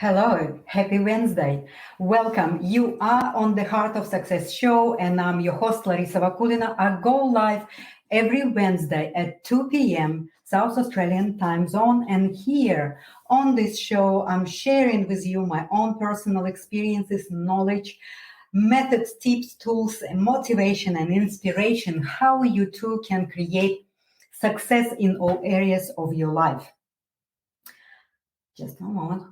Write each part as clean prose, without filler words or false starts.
Hello, happy Wednesday. Welcome. You are on the Heart of Success show, and I'm your host, Larissa Vakulina. I go live every Wednesday at 2 p.m. South Australian time zone. And here on this show, I'm sharing with you my own personal experiences, knowledge, methods, tips, tools, and motivation and inspiration, how you too can create success in all areas of your life. Just a moment.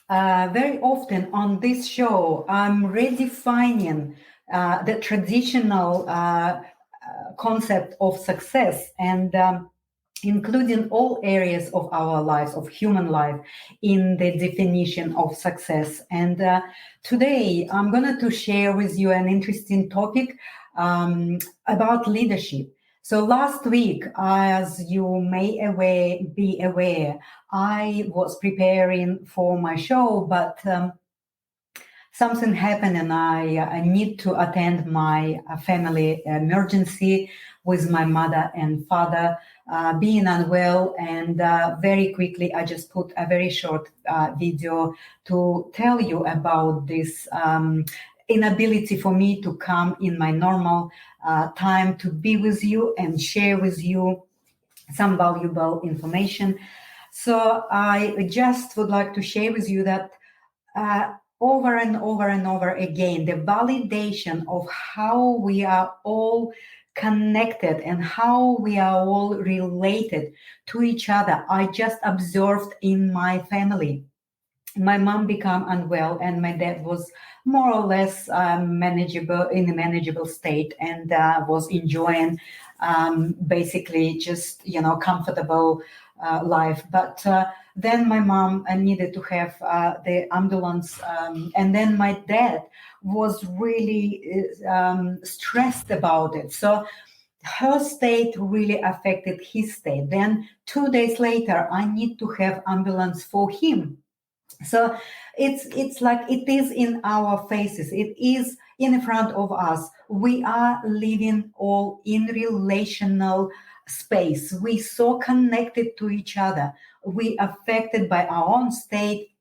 Very often on this show, I'm redefining the traditional concept of success and including all areas of our lives, of human life, in the definition of success. And today, I'm going to share with you an interesting topic about leadership. So last week, as you may be aware, I was preparing for my show, but something happened and I need to attend my family emergency with my mother and father being unwell. And very quickly, I just put a very short video to tell you about this inability for me to come in my normal time to be with you and share with you some valuable information. So I just would like to share with you that over and over and over again, the validation of how we are all connected and how we are all related to each other, I just observed in my family. My mom became unwell and my dad was more or less manageable in a manageable state and was enjoying basically just comfortable life. But then my mom needed to have the ambulance, and then my dad was really stressed about it. So her state really affected his state. Then 2 days later, I need to have ambulance for him. So it's like it is in our faces. It is in front of us. We are living all in relational space. We so connected to each other. We affected by our own state,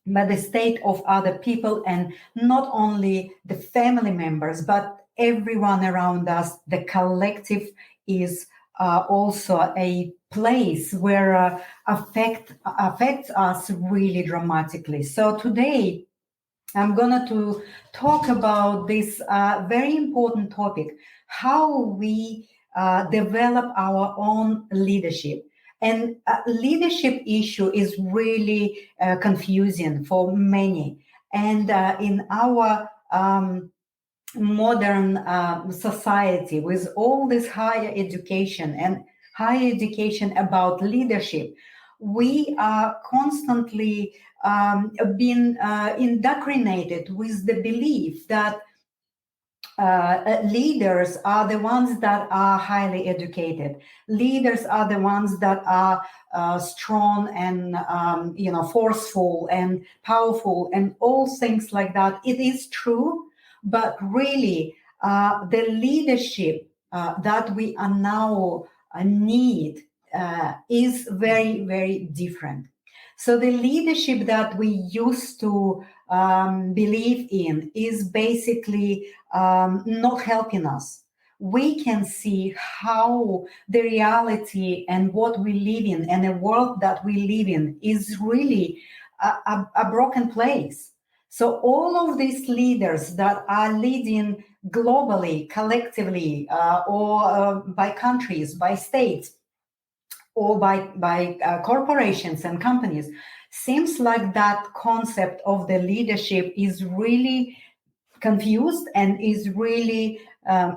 by the state of other people, and not only the family members, but everyone around us. The collective is also a place where affects us really dramatically. So today, I'm going to talk about this very important topic, how we develop our own leadership. And leadership issue is really confusing for many. And in our modern society, with all this higher education about leadership, we are constantly being indoctrinated with the belief that leaders are the ones that are highly educated. Leaders are the ones that are strong and forceful and powerful and all things like that. It is true, but really the leadership that we are now need is very, very different. So the leadership that we used to believe in is basically not helping us. We can see how the reality and what we live in and the world that we live in is really a broken place. So all of these leaders that are leading globally, collectively, or by countries, by states, or by corporations and companies, seems like that concept of the leadership is really confused and is really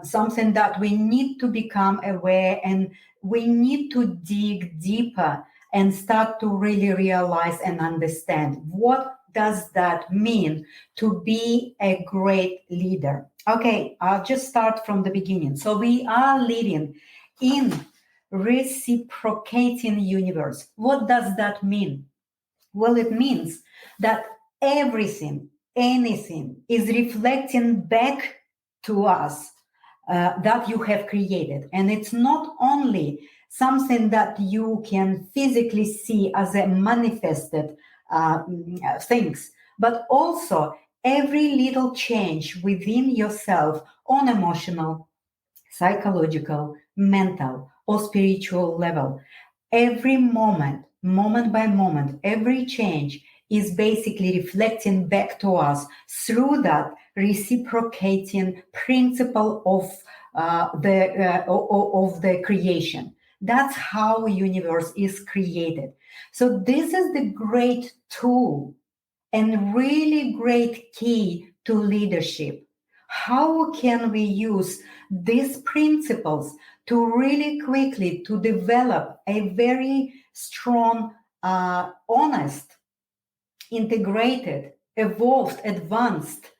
something that we need to become aware, and we need to dig deeper and start to really realize and understand what does that mean to be a great leader. Okay, I'll just start from the beginning. So we are living in reciprocating universe. What does that mean? Well, it means that everything, anything is reflecting back to us that you have created. And it's not only something that you can physically see as a manifested things, but also every little change within yourself on emotional, psychological, mental, or spiritual level. Every moment, moment by moment, every change is basically reflecting back to us through that reciprocating principle of the creation. That's how universe is created. So this is the great tool and really great key to leadership. How can we use these principles to really quickly to develop a very strong, honest, integrated, evolved, advanced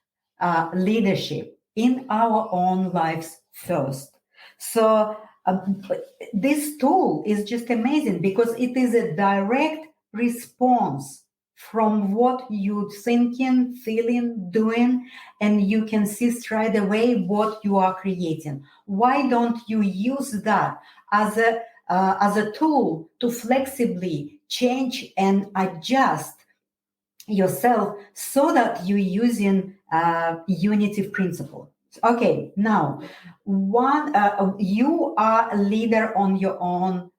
leadership in our own lives first? So this tool is just amazing because it is a direct response from what you're thinking, feeling, doing, and you can see straight away what you are creating. Why don't you use that as a tool to flexibly change and adjust yourself so that you're using unitive principle? Okay, now you are a leader on your own,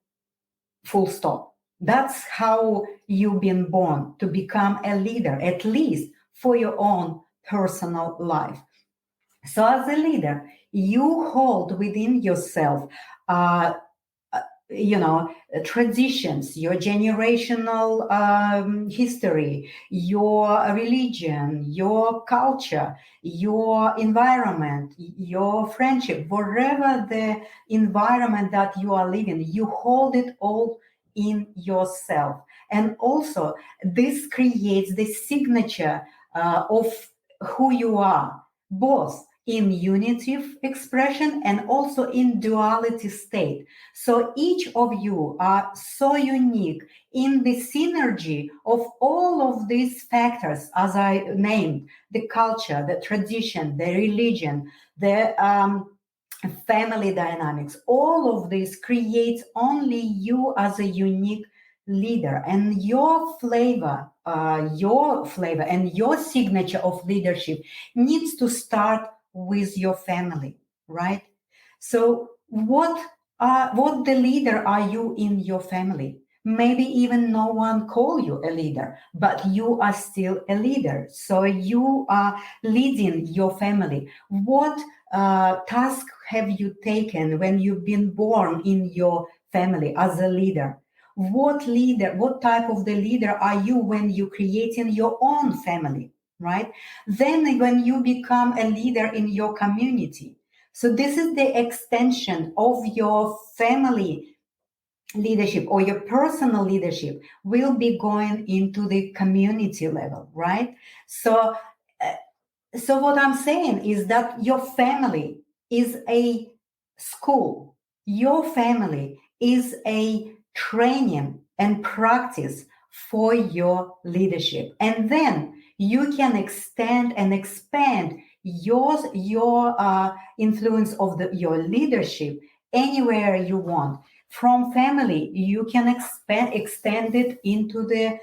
full stop. That's how you've been born, to become a leader, at least for your own personal life. So as a leader, you hold within yourself traditions, your generational history, your religion, your culture, your environment, your friendship, wherever the environment that you are living, you hold it all in yourself. And also, this creates the signature of who you are, both in unitive expression and also in duality state. So each of you are so unique in the synergy of all of these factors, as I named: the culture, the tradition, the religion, the family dynamics. All of this creates only you as a unique leader, and your flavor and your signature of leadership needs to start with your family, right? So what the leader are you in your family? Maybe even no one call you a leader, but you are still a leader. So you are leading your family. What task have you taken when you've been born in your family as a leader? What type of the leader are you when you're creating your own family, right? Then when you become a leader in your community. So this is the extension of your family leadership, or your personal leadership will be going into the community level, right? So what I'm saying is that your family is a school. Your family is a training and practice for your leadership. And then you can extend and expand your influence of your leadership anywhere you want. From family, you can extend it into the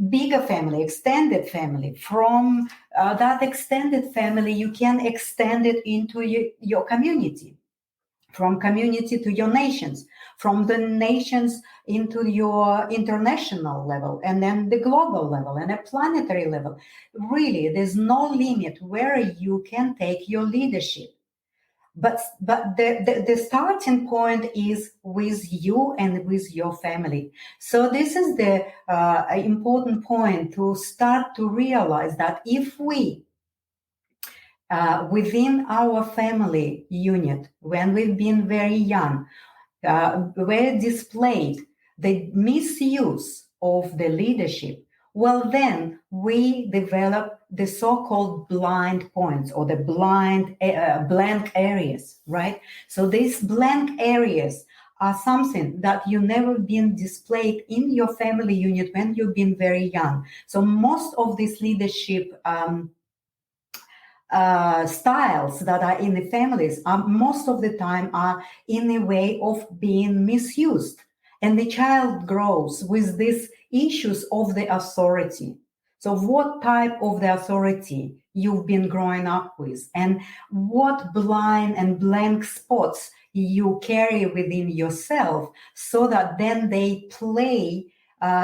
bigger family, extended family. From that extended family, you can extend it into your community. From community to your nations, from the nations into your international level, and then the global level and a planetary level. Really, there's no limit where you can take your leadership. But the starting point is with you and with your family. So this is the important point, to start to realize that if we within our family unit, when we've been very young, were displayed the misuse of the leadership, well, then we develop the so-called blind points, or the blank areas, right? So these blank areas are something that you never been displayed in your family unit when you've been very young. So most of this leadership styles that are in the families are most of the time are in a way of being misused, and the child grows with these issues of the authority. So what type of the authority you've been growing up with, and what blind and blank spots you carry within yourself, so that then they play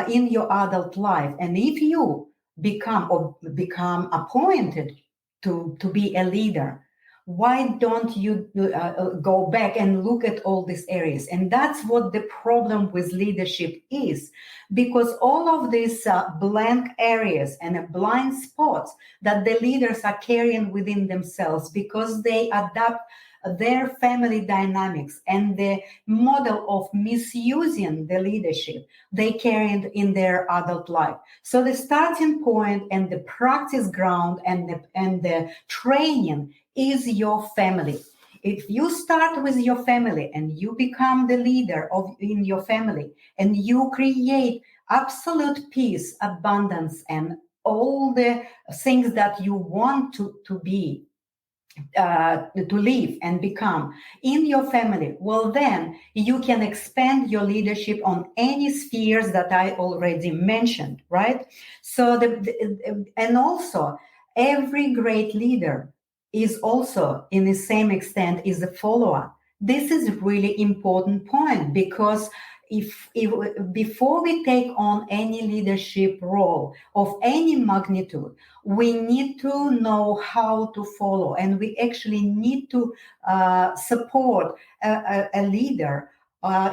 in your adult life. And if you become appointed to be a leader, why don't you go back and look at all these areas? And that's what the problem with leadership is, because all of these blank areas and blind spots that the leaders are carrying within themselves, because they adapt their family dynamics and the model of misusing the leadership they carry in their adult life. So the starting point and the practice ground and the training is your family. If you start with your family and you become the leader in your family, and you create absolute peace, abundance, and all the things that you want to be, to live and become in your family, well, then you can expand your leadership on any spheres that I already mentioned, right? So and also every great leader is also in the same extent is a follower. This is a really important point, because if before we take on any leadership role of any magnitude, we need to know how to follow, and we actually need to support a leader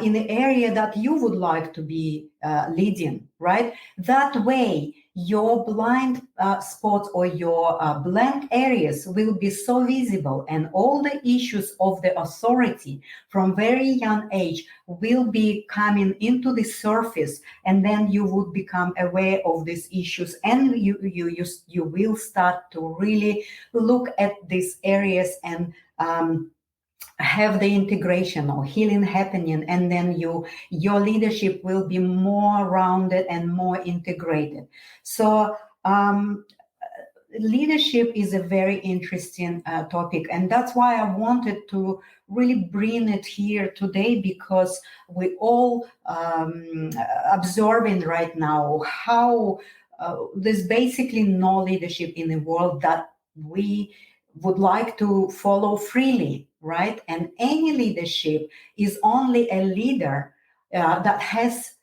in the area that you would like to be leading, right? That way, your blind spots or your blank areas will be so visible, and all the issues of the authority from very young age will be coming into the surface, and then you would become aware of these issues, and you will start to really look at these areas and have the integration or healing happening, and then your leadership will be more rounded and more integrated. So leadership is a very interesting topic, and that's why I wanted to really bring it here today, because we all observing right now how there's basically no leadership in the world that we would like to follow freely, right? And any leadership is only a leader that has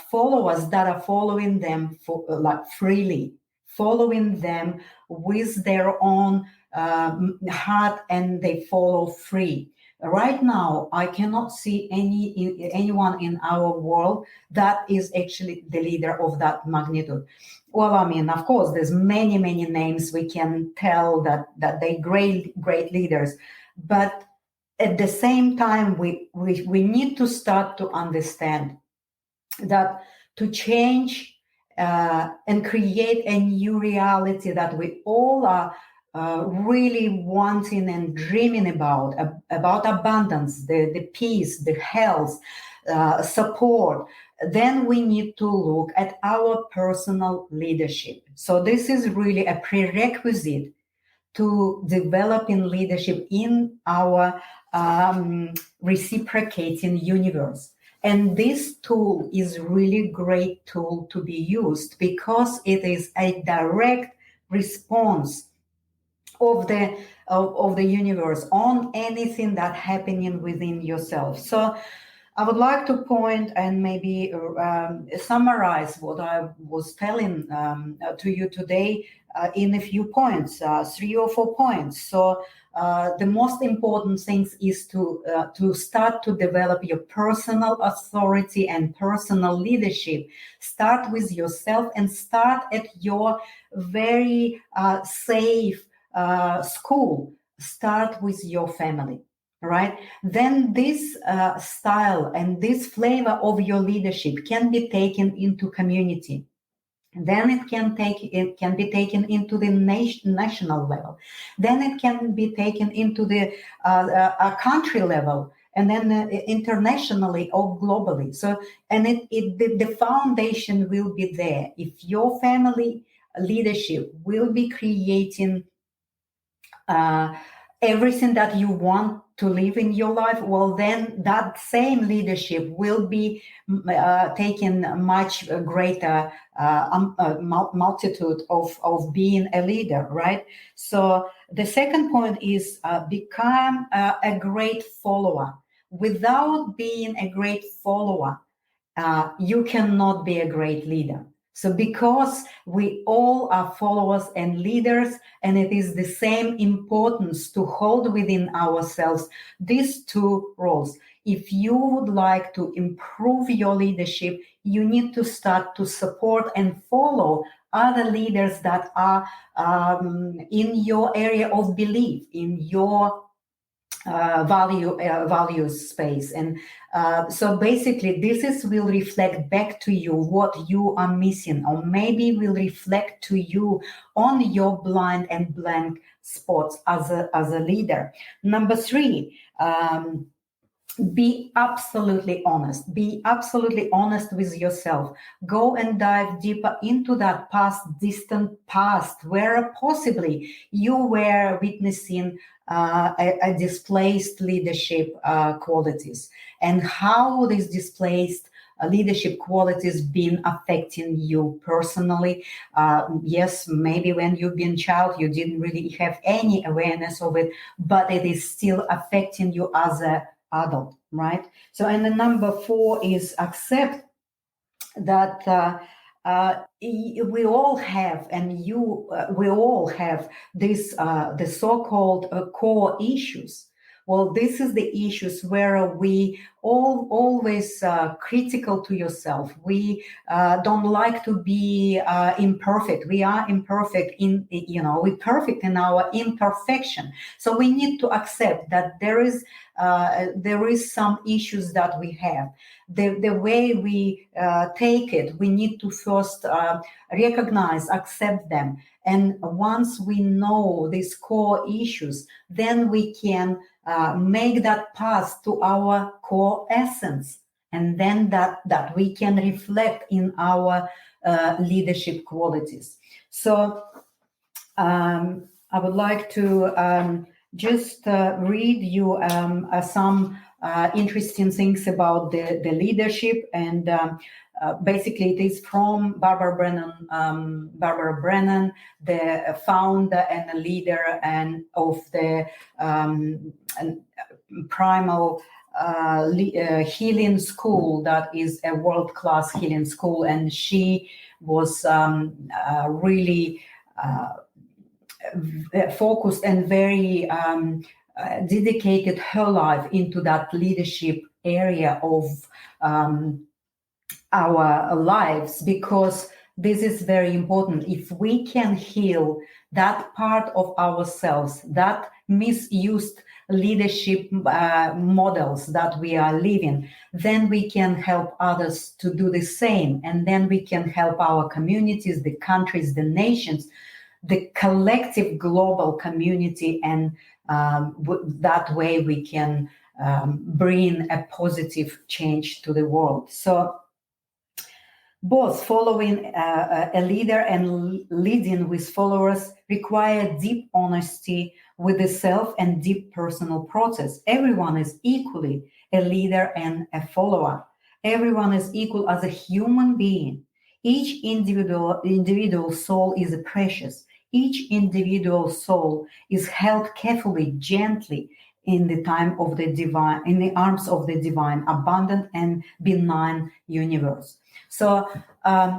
followers that are following them like freely, following them with their own heart, and they follow free. Right now, I cannot see anyone in our world that is actually the leader of that magnitude. Well, I mean, of course, there's many names we can tell that they great leaders, but at the same time, we need to start to understand that to change and create a new reality that we all are really wanting and dreaming about abundance, the peace, the health, support, then we need to look at our personal leadership. So this is really a prerequisite to developing leadership in our reciprocating universe. And this tool is really great tool to be used, because it is a direct response of the universe on anything that's happening within yourself. So I would like to point and maybe summarize what I was telling to you today in a few points, 3 or 4 points. So the most important things is to start to develop your personal authority and personal leadership. Start with yourself, and start at your very safe school. Start with your family. Right? Then this style and this flavor of your leadership can be taken into community. Then it can be taken into the national level. Then it can be taken into the country level, and then internationally or globally. So, and the foundation will be there if your family leadership will be creating everything that you want to live in your life, well, then that same leadership will be taking much greater multitude of being a leader, right? So the second point is become a great follower. Without being a great follower, you cannot be a great leader. So because we all are followers and leaders, and it is the same importance to hold within ourselves these two roles. If you would like to improve your leadership, you need to start to support and follow other leaders that are in your area of belief, in your values space. And so basically this will reflect back to you what you are missing, or maybe will reflect to you on your blind and blank spots as a leader. Number three, be absolutely honest. Be absolutely honest with yourself. Go and dive deeper into that distant past, where possibly you were witnessing a displaced leadership qualities, and how these displaced leadership qualities been affecting you personally. Yes, maybe when you've been a child, you didn't really have any awareness of it, but it is still affecting you as a adult, right? So, and the number four is accept that we all have, and we all have this the so-called core issues. Well, this is the issues where we always critical to yourself. We don't like to be imperfect. We are imperfect we're perfect in our imperfection. So we need to accept that there is some issues that we have. The way we take it, we need to first recognize, accept them. And once we know these core issues, then we can make that path to our core essence. And then that we can reflect in our leadership qualities. So I would like to just read you some interesting things about the leadership, and basically it is from Barbara Brennan, the founder and a leader and of the primal healing school, that is a world-class healing school, and she was really focused and very dedicated her life into that leadership area of our lives, because this is very important. If we can heal that part of ourselves, that misused leadership models that we are living, then we can help others to do the same, and then we can help our communities, the countries, the nations, the collective global community, and that way we can bring a positive change to the world. So both following a leader and leading with followers require deep honesty with the self and deep personal process. Everyone is equally a leader and a follower. Everyone is equal as a human being. Each individual soul is precious. Each individual soul is held carefully, gently in the time of the divine, in the arms of the divine, abundant and benign universe. So, as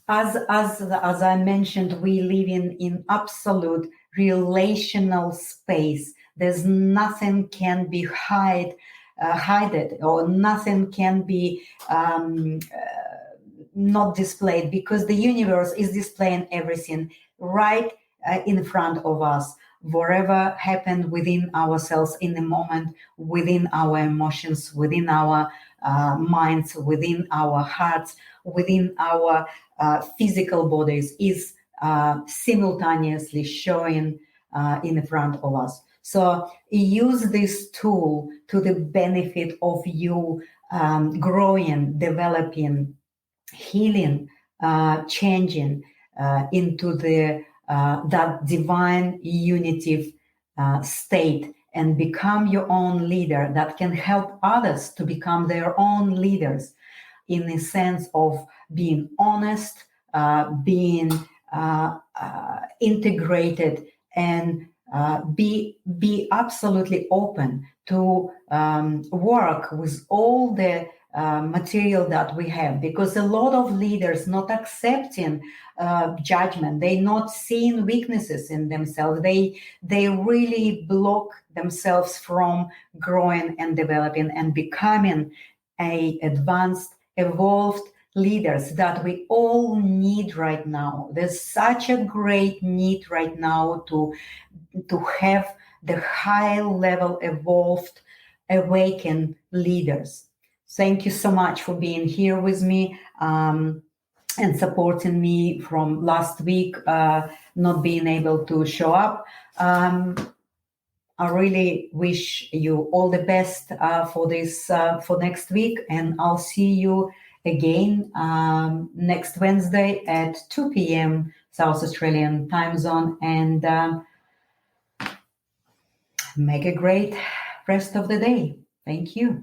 I mentioned, we live in absolute relational space. There's nothing can be hidden, or nothing can be not displayed, because the universe is displaying everything right in front of us. Whatever happened within ourselves in the moment, within our emotions, within our minds, within our hearts, within our physical bodies, is simultaneously showing in front of us. So use this tool to the benefit of you growing, developing, healing, changing into the that divine unitive state and become your own leader that can help others to become their own leaders in the sense of being honest, being integrated, and be absolutely open to work with all the material that we have, because a lot of leaders not accepting judgment, they not seeing weaknesses in themselves, they really block themselves from growing and developing and becoming a advanced, evolved leaders that we all need right now. There's such a great need right now to have the high level evolved, awakened leaders. Thank you so much for being here with me and supporting me from last week, not being able to show up. I really wish you all the best for this for next week, and I'll see you again next Wednesday at 2 p.m. South Australian time zone, and make a great rest of the day. Thank you.